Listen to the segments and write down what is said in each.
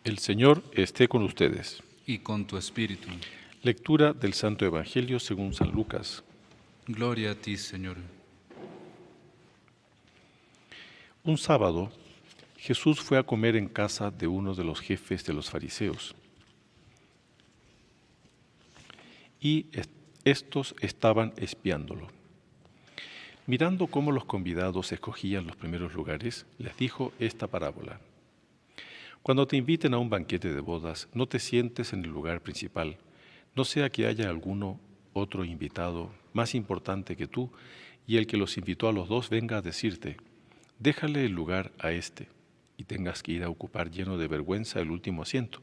El Señor esté con ustedes. Y con tu espíritu. Lectura del Santo Evangelio según San Lucas. Gloria a ti, Señor. Un sábado, Jesús fue a comer en casa de uno de los jefes de los fariseos. Y estos estaban espiándolo. Mirando cómo los convidados escogían los primeros lugares, les dijo esta parábola. Cuando te inviten a un banquete de bodas, no te sientes en el lugar principal, no sea que haya alguno otro invitado más importante que tú, y el que los invitó a los dos venga a decirte, déjale el lugar a este, y tengas que ir a ocupar lleno de vergüenza el último asiento.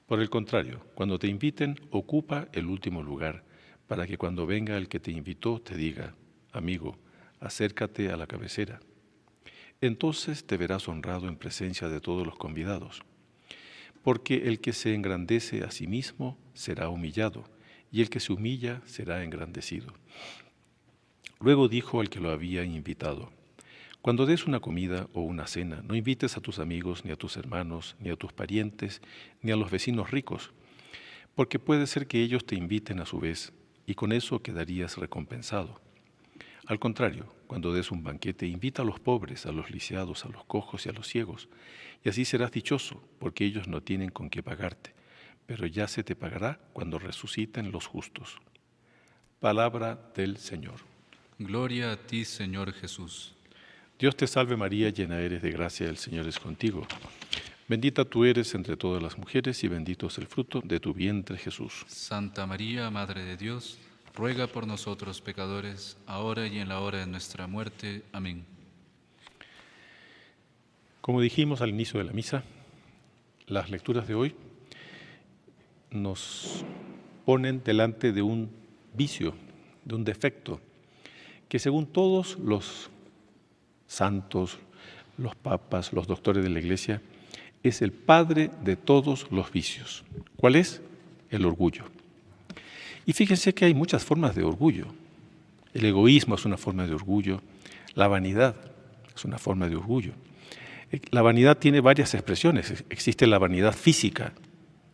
Por el contrario, cuando te inviten, ocupa el último lugar, para que cuando venga el que te invitó te diga, amigo, acércate a la cabecera. Entonces te verás honrado en presencia de todos los convidados. Porque el que se engrandece a sí mismo será humillado, y el que se humilla será engrandecido. Luego dijo al que lo había invitado, cuando des una comida o una cena, no invites a tus amigos, ni a tus hermanos, ni a tus parientes, ni a los vecinos ricos, porque puede ser que ellos te inviten a su vez, y con eso quedarías recompensado. Al contrario, cuando des un banquete, invita a los pobres, a los lisiados, a los cojos y a los ciegos, y así serás dichoso, porque ellos no tienen con qué pagarte, pero ya se te pagará cuando resuciten los justos. Palabra del Señor. Gloria a ti, Señor Jesús. Dios te salve María, llena eres de gracia, el Señor es contigo. Bendita tú eres entre todas las mujeres y bendito es el fruto de tu vientre, Jesús. Santa María, Madre de Dios, ruega por nosotros pecadores, ahora y en la hora de nuestra muerte. Amén. Como dijimos al inicio de la misa, las lecturas de hoy nos ponen delante de un vicio, de un defecto, que según todos los santos, los papas, los doctores de la Iglesia, es el padre de todos los vicios. ¿Cuál es? El orgullo. Y fíjense que hay muchas formas de orgullo. El egoísmo es una forma de orgullo, la vanidad es una forma de orgullo. La vanidad tiene varias expresiones. Existe la vanidad física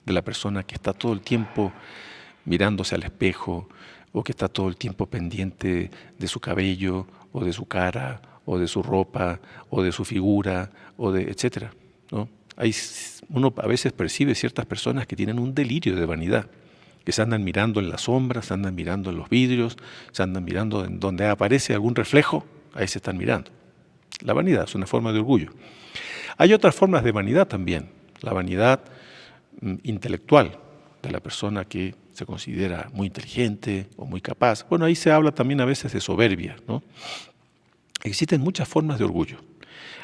de la persona que está todo el tiempo mirándose al espejo o que está todo el tiempo pendiente de su cabello o de su cara o de su ropa o de su figura o de etcétera, ¿no? Uno a veces percibe ciertas personas que tienen un delirio de vanidad, que se andan mirando en las sombras, se andan mirando en los vidrios, se andan mirando en donde aparece algún reflejo, ahí se están mirando. La vanidad es una forma de orgullo. Hay otras formas de vanidad también, la vanidad intelectual de la persona que se considera muy inteligente o muy capaz. Bueno, ahí se habla también a veces de soberbia, ¿no? Existen muchas formas de orgullo.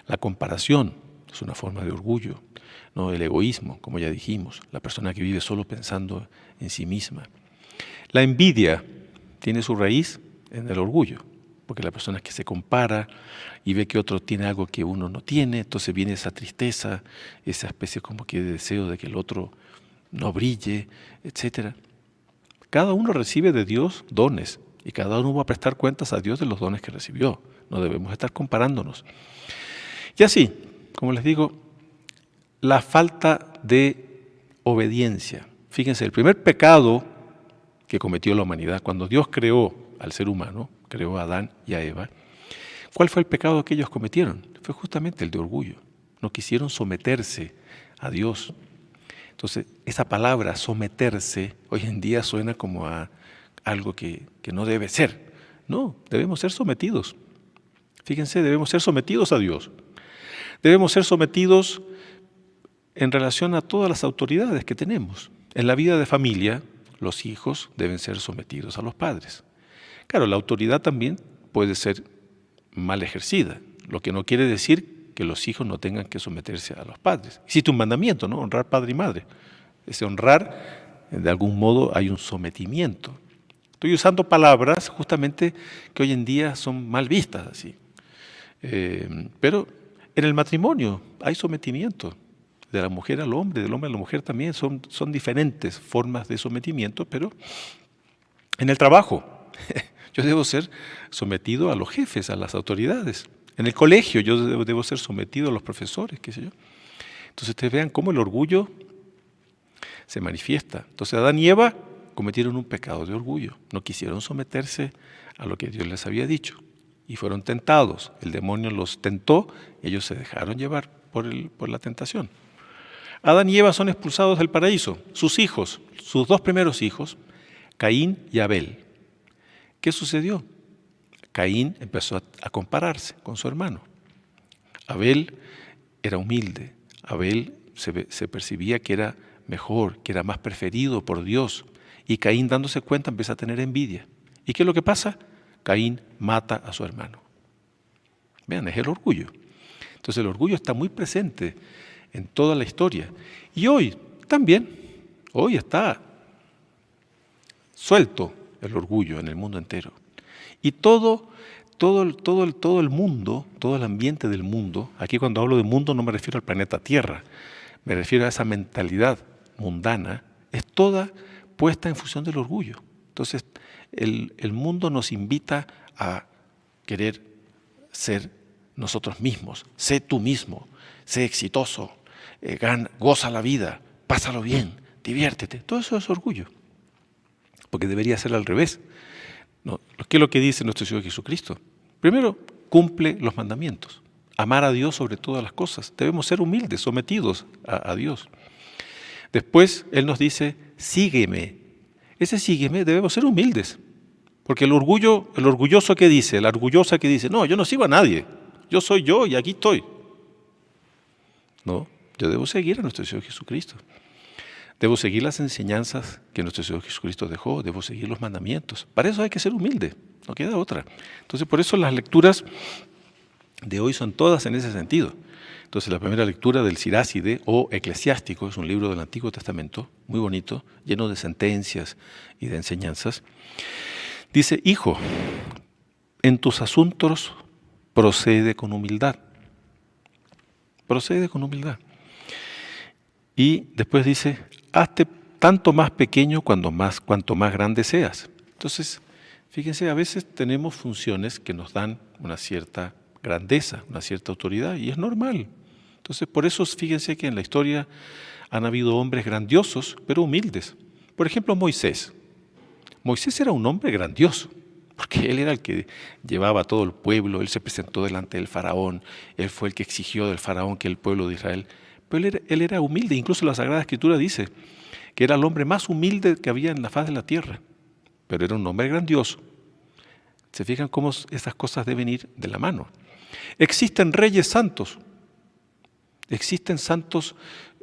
La comparación es una forma de orgullo, ¿no? El egoísmo, como ya dijimos, la persona que vive solo pensando en sí misma. La envidia tiene su raíz en el orgullo, porque la persona que se compara y ve que otro tiene algo que uno no tiene, entonces viene esa tristeza, esa especie como que de deseo de que el otro no brille, etc. Cada uno recibe de Dios dones y cada uno va a prestar cuentas a Dios de los dones que recibió. No debemos estar comparándonos. Y así, como les digo, la falta de obediencia. Fíjense, el primer pecado que cometió la humanidad, cuando Dios creó al ser humano, creó a Adán y a Eva, ¿cuál fue el pecado que ellos cometieron? Fue justamente el de orgullo. No quisieron someterse a Dios. Entonces, esa palabra someterse hoy en día suena como a algo que no debe ser. No, debemos ser sometidos. Fíjense, debemos ser sometidos a Dios. Debemos ser sometidos en relación a todas las autoridades que tenemos. En la vida de familia, los hijos deben ser sometidos a los padres. Claro, la autoridad también puede ser mal ejercida, lo que no quiere decir que los hijos no tengan que someterse a los padres. Existe un mandamiento, ¿no? Honrar padre y madre. Ese honrar, de algún modo, hay un sometimiento. Estoy usando palabras justamente que hoy en día son mal vistas así. Pero en el matrimonio hay sometimiento de la mujer al hombre, del hombre a la mujer también. Son diferentes formas de sometimiento, pero en el trabajo yo debo ser sometido a los jefes, a las autoridades. En el colegio yo debo ser sometido a los profesores, qué sé yo. Entonces ustedes vean cómo el orgullo se manifiesta. Entonces Adán y Eva cometieron un pecado de orgullo. No quisieron someterse a lo que Dios les había dicho. Y fueron tentados. El demonio los tentó, ellos se dejaron llevar por la tentación. Adán y Eva son expulsados del paraíso. Sus hijos, sus dos primeros hijos, Caín y Abel. ¿Qué sucedió? Caín empezó a compararse con su hermano. Abel era humilde. Abel se percibía que era mejor, que era más preferido por Dios. Y Caín, dándose cuenta, empieza a tener envidia. ¿Y qué es lo que pasa? Caín mata a su hermano. Vean, es el orgullo. Entonces el orgullo está muy presente en toda la historia. Y hoy también, hoy está suelto el orgullo en el mundo entero. Y todo el mundo, todo el ambiente del mundo, aquí cuando hablo de mundo no me refiero al planeta Tierra, me refiero a esa mentalidad mundana, es toda puesta en función del orgullo. Entonces, el mundo nos invita a querer ser nosotros mismos. Sé tú mismo, sé exitoso, goza la vida, pásalo bien, diviértete. Todo eso es orgullo, porque debería ser al revés. No, ¿qué es lo que dice nuestro Señor Jesucristo? Primero, cumple los mandamientos. Amar a Dios sobre todas las cosas. Debemos ser humildes, sometidos a Dios. Después, Él nos dice, sígueme. Ese sígueme, debemos ser humildes. Porque el orgulloso que dice, la orgullosa que dice, no, yo no sigo a nadie. Yo soy yo y aquí estoy. No, yo debo seguir a nuestro Señor Jesucristo. Debo seguir las enseñanzas que nuestro Señor Jesucristo dejó. Debo seguir los mandamientos. Para eso hay que ser humilde. No queda otra. Entonces, por eso las lecturas de hoy son todas en ese sentido. Entonces, la primera lectura del Siráside o Eclesiástico, es un libro del Antiguo Testamento, muy bonito, lleno de sentencias y de enseñanzas. Dice, hijo, en tus asuntos procede con humildad. Procede con humildad. Y después dice, hazte tanto más pequeño cuanto más grande seas. Entonces, fíjense, a veces tenemos funciones que nos dan una cierta grandeza, una cierta autoridad, y es normal. Entonces, por eso fíjense que en la historia han habido hombres grandiosos, pero humildes. Por ejemplo, Moisés. Moisés era un hombre grandioso, porque él era el que llevaba a todo el pueblo, él se presentó delante del faraón, él fue el que exigió del faraón que el pueblo de Israel. Pero él era humilde, incluso la Sagrada Escritura dice que era el hombre más humilde que había en la faz de la tierra, pero era un hombre grandioso. ¿Se fijan cómo esas cosas deben ir de la mano? Existen reyes santos, existen santos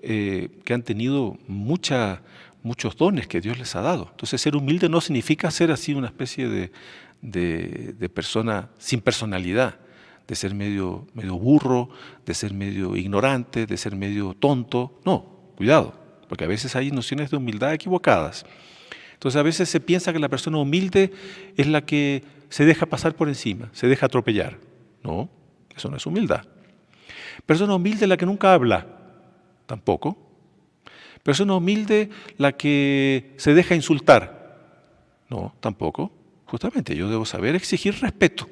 que han tenido muchos dones que Dios les ha dado. Entonces ser humilde no significa ser así una especie de persona sin personalidad, de ser medio burro, de ser medio ignorante, de ser medio tonto. No, cuidado, porque a veces hay nociones de humildad equivocadas. Entonces a veces se piensa que la persona humilde es la que se deja pasar por encima, se deja atropellar. No, eso no es humildad. Persona humilde es la que nunca habla, tampoco. Persona humilde la que se deja insultar. No, tampoco. Justamente yo debo saber exigir respeto.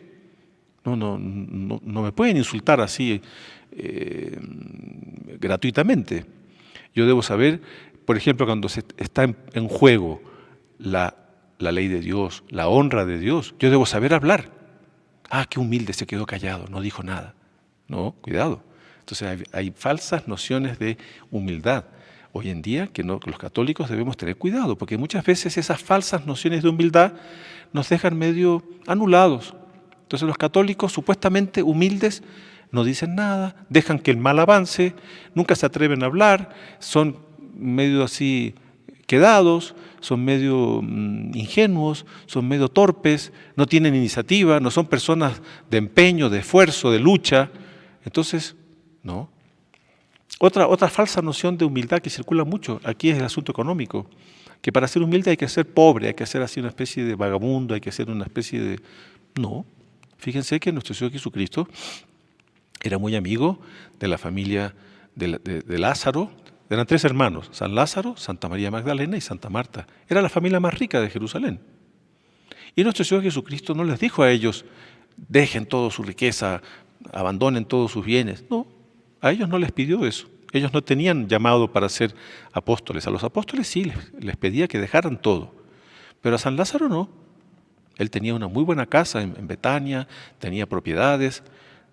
No me pueden insultar así gratuitamente. Yo debo saber, por ejemplo, cuando está en juego la ley de Dios, la honra de Dios, yo debo saber hablar. Ah, qué humilde, se quedó callado, no dijo nada. No, cuidado. Entonces hay falsas nociones de humildad. Hoy en día que los católicos debemos tener cuidado, porque muchas veces esas falsas nociones de humildad nos dejan medio anulados. Entonces los católicos supuestamente humildes no dicen nada, dejan que el mal avance, nunca se atreven a hablar, son medio así quedados, son medio ingenuos, son medio torpes, no tienen iniciativa, no son personas de empeño, de esfuerzo, de lucha. Entonces, no. Otra falsa noción de humildad que circula mucho aquí es el asunto económico, que para ser humilde hay que ser pobre, hay que ser así una especie de vagabundo, hay que ser una especie de... No, fíjense que nuestro Señor Jesucristo era muy amigo de la familia de Lázaro. Eran 3 hermanos, San Lázaro, Santa María Magdalena y Santa Marta. Era la familia más rica de Jerusalén. Y nuestro Señor Jesucristo no les dijo a ellos, dejen toda su riqueza, abandonen todos sus bienes. No, a ellos no les pidió eso. Ellos no tenían llamado para ser apóstoles. A los apóstoles sí, les pedía que dejaran todo. Pero a San Lázaro no. Él tenía una muy buena casa en Betania, tenía propiedades,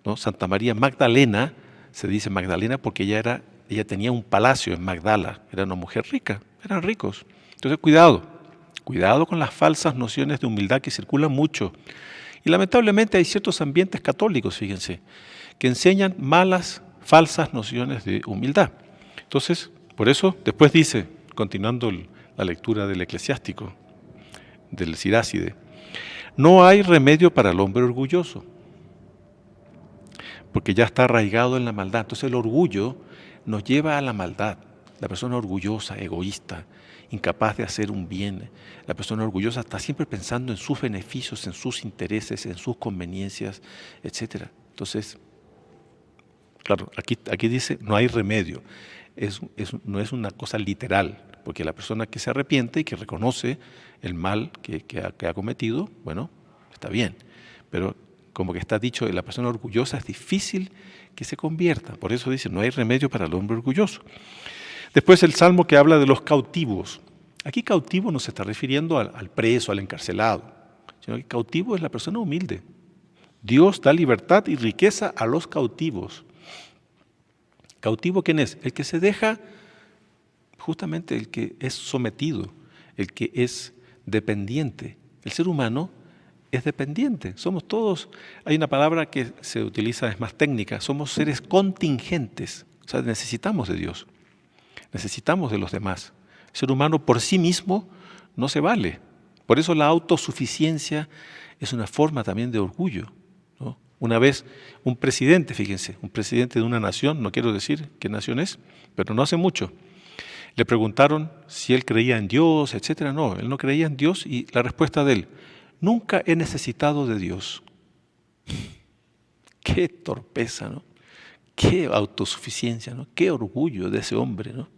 ¿no? Santa María Magdalena, se dice Magdalena porque ella tenía un palacio en Magdala, era una mujer rica, eran ricos. Entonces cuidado con las falsas nociones de humildad que circulan mucho. Y lamentablemente hay ciertos ambientes católicos, fíjense, que enseñan falsas nociones de humildad. Entonces, por eso, después dice, continuando la lectura del Eclesiástico, del Siráside, no hay remedio para el hombre orgulloso, porque ya está arraigado en la maldad. Entonces el orgullo nos lleva a la maldad. La persona orgullosa, egoísta, incapaz de hacer un bien. La persona orgullosa está siempre pensando en sus beneficios, en sus intereses, en sus conveniencias, etc. Entonces, claro, aquí dice no hay remedio. No es una cosa literal, porque la persona que se arrepiente y que reconoce el mal que ha cometido, bueno, está bien. Pero como que está dicho, la persona orgullosa es difícil que se convierta. Por eso dice, no hay remedio para el hombre orgulloso. Después el Salmo que habla de los cautivos. Aquí cautivo no se está refiriendo al preso, al encarcelado, sino que cautivo es la persona humilde. Dios da libertad y riqueza a los cautivos. ¿Cautivo quién es? El que se deja, justamente el que es sometido, el que es dependiente. El ser humano es dependiente. Somos todos, hay una palabra que se utiliza, es más técnica, somos seres contingentes. O sea, necesitamos de Dios, necesitamos de los demás. El ser humano por sí mismo no se vale. Por eso la autosuficiencia es una forma también de orgullo, ¿no? Una vez un presidente, fíjense, un presidente de una nación, no quiero decir qué nación es, pero no hace mucho, le preguntaron si él creía en Dios, etcétera. No, él no creía en Dios y la respuesta de él, nunca he necesitado de Dios. Qué torpeza, ¿no? Qué autosuficiencia, ¿no? Qué orgullo de ese hombre, ¿no?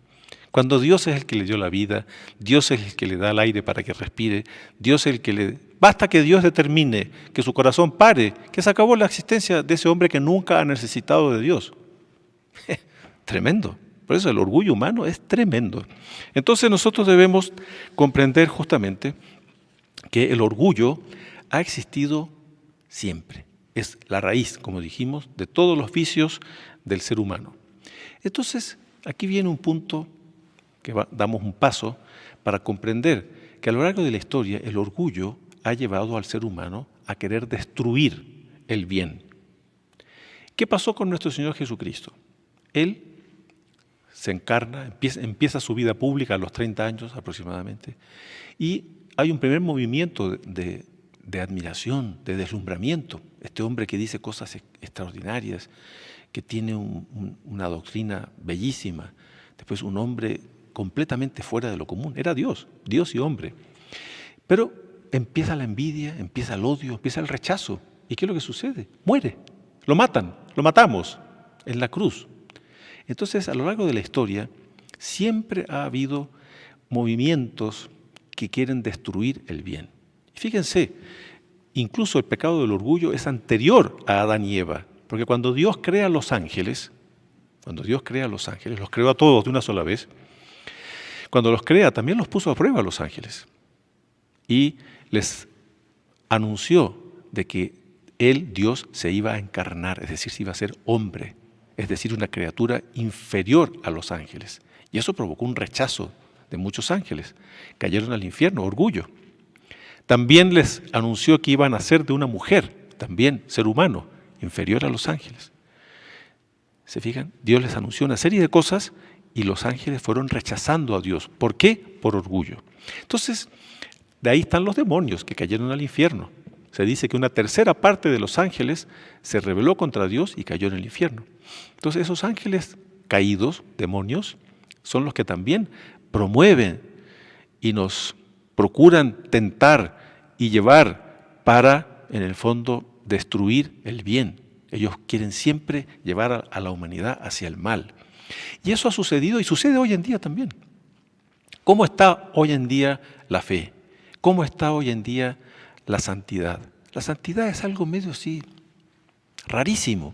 Cuando Dios es el que le dio la vida, Dios es el que le da el aire para que respire, Dios es el que le... Basta que Dios determine que su corazón pare, que se acabó la existencia de ese hombre que nunca ha necesitado de Dios. Tremendo. Por eso el orgullo humano es tremendo. Entonces nosotros debemos comprender justamente que el orgullo ha existido siempre. Es la raíz, como dijimos, de todos los vicios del ser humano. Entonces, aquí viene un punto que damos un paso para comprender que a lo largo de la historia el orgullo ha llevado al ser humano a querer destruir el bien. ¿Qué pasó con nuestro Señor Jesucristo? Él se encarna, empieza su vida pública a los 30 años aproximadamente, y hay un primer movimiento de admiración, de deslumbramiento. Este hombre que dice cosas extraordinarias, que tiene una doctrina bellísima, después un hombre completamente fuera de lo común. Era Dios y hombre. Pero empieza la envidia, empieza el odio, empieza el rechazo. ¿Y qué es lo que sucede? Muere, lo matamos en la cruz. Entonces, a lo largo de la historia, siempre ha habido movimientos que quieren destruir el bien. Fíjense, incluso el pecado del orgullo es anterior a Adán y Eva, porque cuando Dios crea a los ángeles, los creó a todos de una sola vez, cuando los crea también los puso a prueba a los ángeles y les anunció de que Él, Dios, se iba a encarnar, es decir, se iba a ser hombre, es decir, una criatura inferior a los ángeles. Y eso provocó un rechazo de muchos ángeles. Cayeron al infierno, orgullo. También les anunció que iban a ser de una mujer, también ser humano, inferior a los ángeles. ¿Se fijan? Dios les anunció una serie de cosas y los ángeles fueron rechazando a Dios. ¿Por qué? Por orgullo. Entonces, de ahí están los demonios que cayeron al infierno. Se dice que una tercera parte de los ángeles se rebeló contra Dios y cayó en el infierno. Entonces, esos ángeles caídos, demonios, son los que también promueven y nos procuran tentar y llevar para, en el fondo, destruir el bien. Ellos quieren siempre llevar a la humanidad hacia el mal. Y eso ha sucedido y sucede hoy en día también. ¿Cómo está hoy en día la fe? ¿Cómo está hoy en día la santidad? La santidad es algo medio así, rarísimo.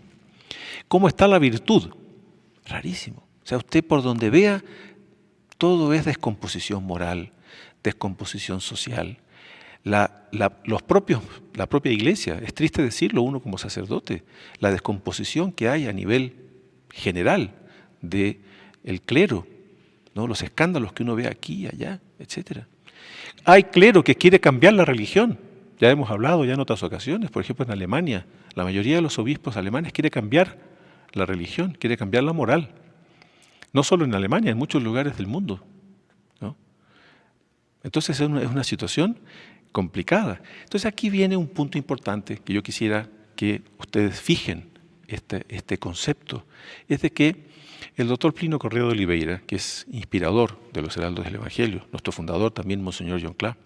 ¿Cómo está la virtud? Rarísimo. O sea, usted por donde vea, todo es descomposición moral, descomposición social. La propia iglesia, es triste decirlo uno como sacerdote, la descomposición que hay a nivel general del clero, ¿no? Los escándalos que uno ve aquí y allá, etc. Hay clero que quiere cambiar la religión. Ya hemos hablado ya en otras ocasiones, por ejemplo en Alemania, la mayoría de los obispos alemanes quiere cambiar la religión, quiere cambiar la moral. No solo en Alemania, en muchos lugares del mundo, ¿no? Entonces es una situación complicada. Entonces aquí viene un punto importante que yo quisiera que ustedes fijen este concepto, es de que el doctor Plinio Correa de Oliveira, que es inspirador de los Heraldos del Evangelio, nuestro fundador también, Monseñor John Clah,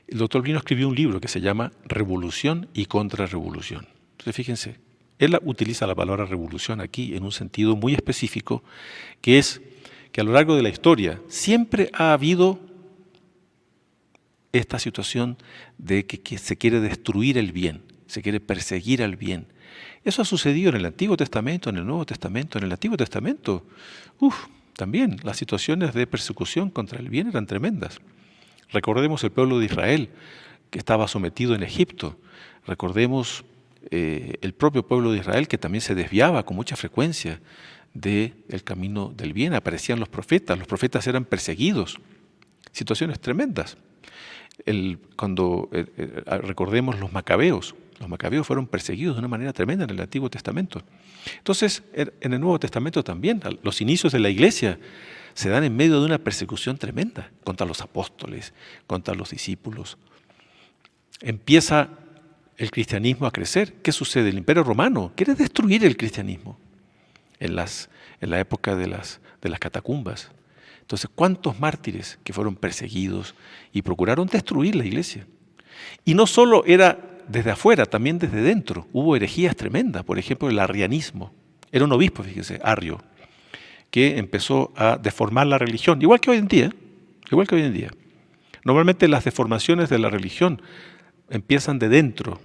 el doctor Plinio escribió un libro que se llama Revolución y Contrarrevolución. Entonces fíjense, él utiliza la palabra revolución aquí en un sentido muy específico, que es que a lo largo de la historia siempre ha habido esta situación de que se quiere destruir el bien, se quiere perseguir al bien. Eso ha sucedido en el Antiguo Testamento, en el Nuevo Testamento. En el Antiguo Testamento, también las situaciones de persecución contra el bien eran tremendas. Recordemos el pueblo de Israel que estaba sometido en Egipto. Recordemos el propio pueblo de Israel que también se desviaba con mucha frecuencia del camino del bien. Aparecían los profetas eran perseguidos. Situaciones tremendas. Recordemos los macabeos fueron perseguidos de una manera tremenda en el Antiguo Testamento. Entonces, en el Nuevo Testamento también, los inicios de la iglesia se dan en medio de una persecución tremenda contra los apóstoles, contra los discípulos. Empieza el cristianismo a crecer. ¿Qué sucede? El Imperio Romano quiere destruir el cristianismo en la época de las catacumbas. Entonces, ¿cuántos mártires que fueron perseguidos y procuraron destruir la iglesia? Y no solo era desde afuera, también desde dentro. Hubo herejías tremendas, por ejemplo, el arrianismo. Era un obispo, fíjense, Arrio, que empezó a deformar la religión, igual que hoy en día. Normalmente las deformaciones de la religión empiezan de dentro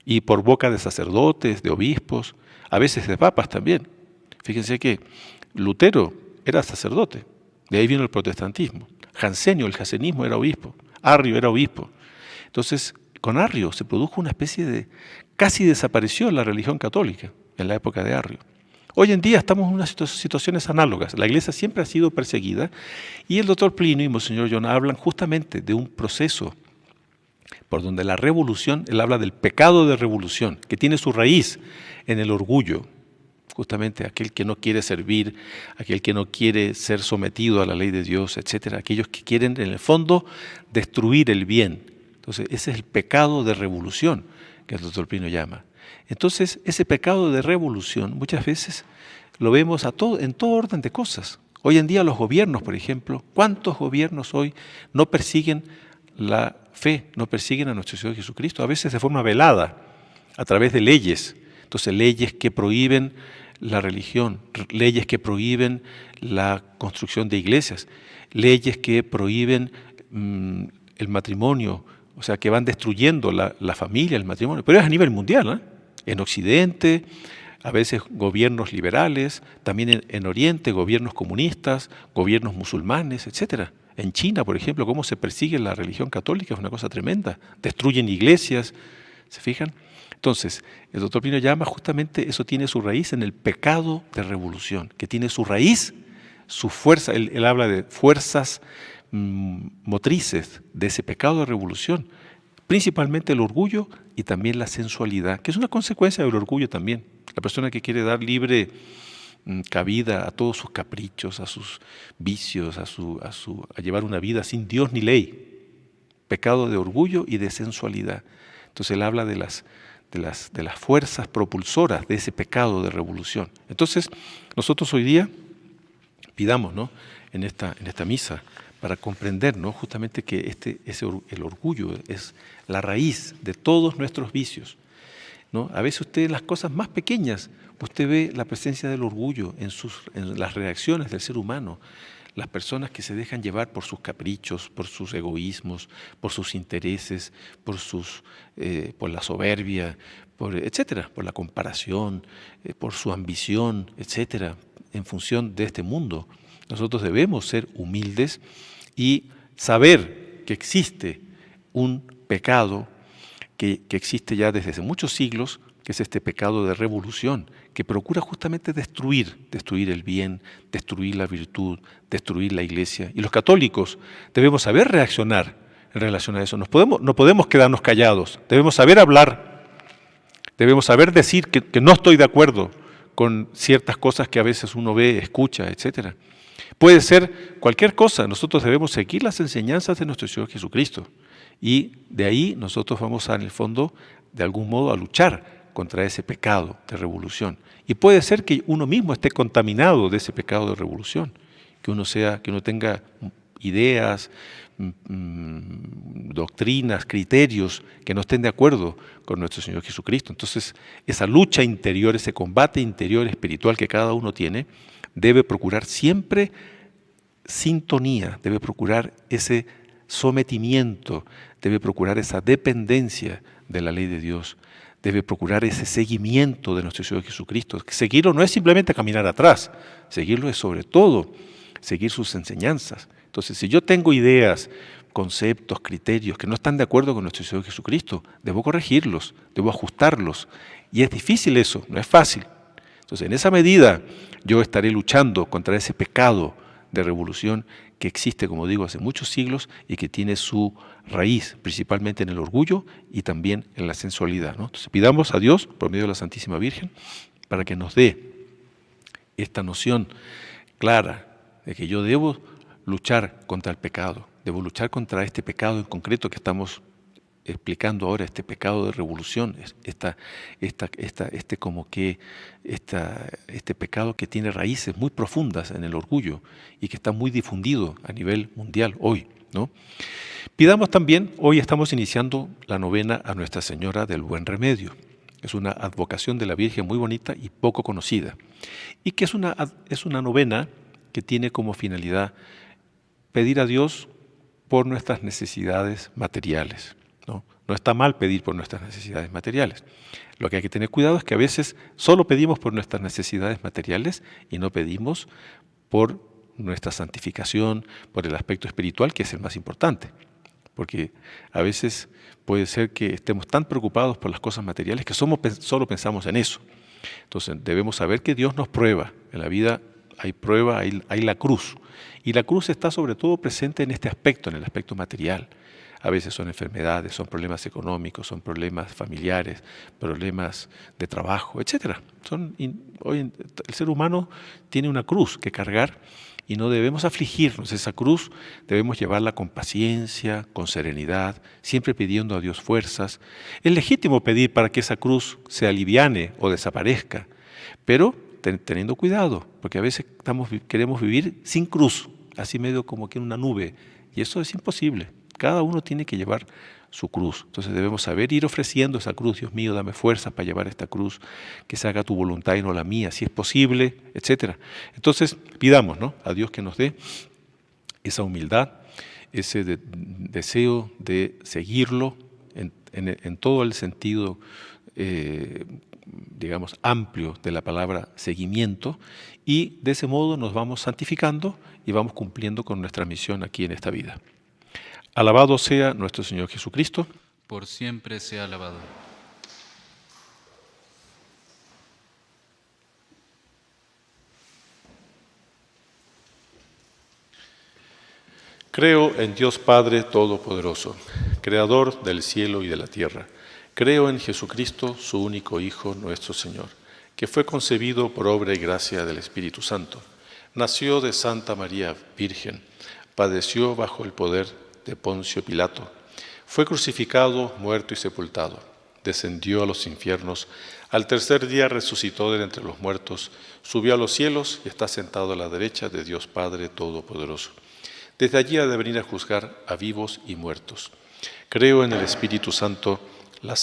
y por boca de sacerdotes, de obispos, a veces de papas también. Fíjense que Lutero era sacerdote. De ahí vino el protestantismo. Jansenio, el jansenismo, era obispo. Arrio era obispo. Entonces, con Arrio se produjo una especie de... Casi desapareció la religión católica en la época de Arrio. Hoy en día estamos en unas situaciones análogas. La iglesia siempre ha sido perseguida y el doctor Plinio y Monseñor John hablan justamente de un proceso por donde la revolución, él habla del pecado de revolución, que tiene su raíz en el orgullo. Justamente aquel que no quiere servir, aquel que no quiere ser sometido a la ley de Dios, etcétera, aquellos que quieren en el fondo destruir el bien. Entonces ese es el pecado de revolución que el doctor Plinio llama. Entonces ese pecado de revolución muchas veces lo vemos en todo orden de cosas. Hoy en día los gobiernos, por ejemplo, ¿cuántos gobiernos hoy no persiguen la fe, no persiguen a nuestro Señor Jesucristo? A veces de forma velada, a través de leyes. Entonces leyes que prohíben la religión, leyes que prohíben la construcción de iglesias, leyes que prohíben el matrimonio, o sea, que van destruyendo la familia, el matrimonio, pero es a nivel mundial, En Occidente, a veces gobiernos liberales, también en Oriente, gobiernos comunistas, gobiernos musulmanes, etcétera. En China, por ejemplo, cómo se persigue la religión católica es una cosa tremenda, destruyen iglesias, ¿se fijan? Entonces, el doctor Plinio llama justamente, eso tiene su raíz en el pecado de revolución, que tiene su raíz, su fuerza, él habla de fuerzas motrices de ese pecado de revolución, principalmente el orgullo y también la sensualidad, que es una consecuencia del orgullo también. La persona que quiere dar libre cabida a todos sus caprichos, a sus vicios, a llevar una vida sin Dios ni ley, pecado de orgullo y de sensualidad. Entonces él habla de las fuerzas propulsoras de ese pecado de revolución. Entonces, nosotros hoy día pidamos, ¿no?, en esta misa para comprender, ¿no?, justamente que el orgullo es la raíz de todos nuestros vicios, ¿no? A veces usted en las cosas más pequeñas, usted ve la presencia del orgullo en las reacciones del ser humano, las personas que se dejan llevar por sus caprichos, por sus egoísmos, por sus intereses, por la soberbia, etcétera, por la comparación, por su ambición, etcétera, en función de este mundo. Nosotros debemos ser humildes y saber que existe un pecado que existe ya desde hace muchos siglos, que es este pecado de revolución, que procura justamente destruir el bien, destruir la virtud, destruir la iglesia. Y los católicos debemos saber reaccionar en relación a eso. No podemos quedarnos callados, debemos saber hablar, debemos saber decir que no estoy de acuerdo con ciertas cosas que a veces uno ve, escucha, etcétera. Puede ser cualquier cosa, nosotros debemos seguir las enseñanzas de nuestro Señor Jesucristo. Y de ahí nosotros vamos en el fondo, de algún modo, a luchar contra ese pecado de revolución. Y puede ser que uno mismo esté contaminado de ese pecado de revolución, que uno tenga ideas, doctrinas, criterios que no estén de acuerdo con nuestro Señor Jesucristo. Entonces, esa lucha interior, ese combate interior espiritual que cada uno tiene, debe procurar siempre sintonía, debe procurar ese sometimiento, debe procurar esa dependencia de la ley de Dios, debe procurar ese seguimiento de nuestro Señor Jesucristo. Seguirlo no es simplemente caminar atrás, seguirlo es sobre todo seguir sus enseñanzas. Entonces, si yo tengo ideas, conceptos, criterios que no están de acuerdo con nuestro Señor Jesucristo, debo corregirlos, debo ajustarlos. Y es difícil eso, no es fácil. Entonces, en esa medida, yo estaré luchando contra ese pecado de revolución que existe, como digo, hace muchos siglos y que tiene su raíz principalmente en el orgullo y también en la sensualidad, ¿no? Entonces, pidamos a Dios, por medio de la Santísima Virgen, para que nos dé esta noción clara de que yo debo luchar contra el pecado, debo luchar contra este pecado en concreto que estamos explicando ahora, este pecado de revolución, este pecado que tiene raíces muy profundas en el orgullo y que está muy difundido a nivel mundial hoy, ¿no? Pidamos también, hoy estamos iniciando la novena a Nuestra Señora del Buen Remedio. Es una advocación de la Virgen muy bonita y poco conocida, y que es una novena que tiene como finalidad pedir a Dios por nuestras necesidades materiales. No está mal pedir por nuestras necesidades materiales. Lo que hay que tener cuidado es que a veces solo pedimos por nuestras necesidades materiales y no pedimos por nuestra santificación, por el aspecto espiritual, que es el más importante. Porque a veces puede ser que estemos tan preocupados por las cosas materiales que solo pensamos en eso. Entonces debemos saber que Dios nos prueba. En la vida hay prueba, hay la cruz. Y la cruz está sobre todo presente en este aspecto, en el aspecto material. A veces son enfermedades, son problemas económicos, son problemas familiares, problemas de trabajo, etc. Hoy el ser humano tiene una cruz que cargar y no debemos afligirnos. Esa cruz debemos llevarla con paciencia, con serenidad, siempre pidiendo a Dios fuerzas. Es legítimo pedir para que esa cruz se aliviane o desaparezca, pero teniendo cuidado, porque a veces queremos vivir sin cruz, así medio como que en una nube, y eso es imposible. Cada uno tiene que llevar su cruz. Entonces debemos saber ir ofreciendo esa cruz. Dios mío, dame fuerza para llevar esta cruz, que se haga tu voluntad y no la mía, si es posible, etc. Entonces pidamos, ¿no?, a Dios que nos dé esa humildad, ese deseo de seguirlo en todo el sentido, digamos, amplio de la palabra seguimiento, y de ese modo nos vamos santificando y vamos cumpliendo con nuestra misión aquí en esta vida. Alabado sea nuestro Señor Jesucristo. Por siempre sea alabado. Creo en Dios Padre Todopoderoso, Creador del cielo y de la tierra. Creo en Jesucristo, su único Hijo, nuestro Señor, que fue concebido por obra y gracia del Espíritu Santo. Nació de Santa María Virgen, padeció bajo el poder de Poncio Pilato, fue crucificado, muerto y sepultado, descendió a los infiernos, al tercer día resucitó de entre los muertos, subió a los cielos y está sentado a la derecha de Dios Padre Todopoderoso. Desde allí ha de venir a juzgar a vivos y muertos. Creo en el Espíritu Santo,